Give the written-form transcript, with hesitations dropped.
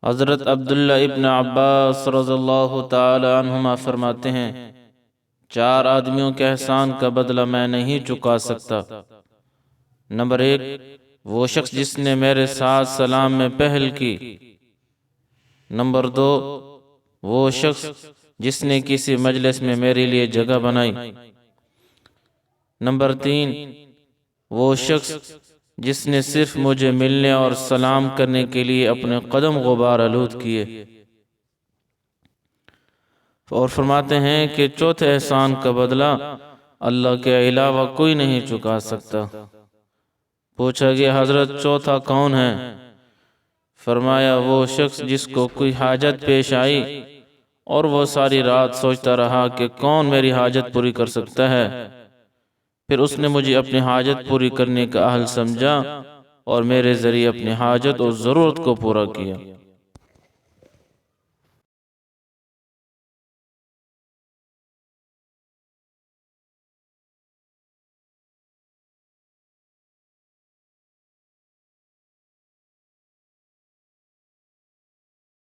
حضرت عبداللہ ابن عباس رضی اللہ تعالی عنہما فرماتے ہیں، 4 آدمیوں کے احسان کا بدلہ میں نہیں چکا سکتا۔ نمبر 1، وہ شخص جس نے میرے ساتھ سلام میں پہل کی۔ نمبر 2، وہ شخص جس نے کسی مجلس میں میرے لیے جگہ بنائی۔ نمبر 3، وہ شخص جس نے صرف مجھے ملنے اور سلام کرنے کے لیے اپنے قدم غبار آلود کیے۔ اور فرماتے ہیں کہ چوتھے احسان کا بدلہ اللہ کے علاوہ کوئی نہیں چکا سکتا۔ پوچھا گیا، حضرت چوتھا کون ہے؟ فرمایا، وہ شخص جس کو کوئی حاجت پیش آئی اور وہ ساری رات سوچتا رہا کہ کون میری حاجت پوری کر سکتا ہے، پھر اس نے مجھے اپنی حاجت پوری کرنے کا اہل سمجھا اور میرے ذریعے اپنی حاجت اور ضرورت کو پورا کیا۔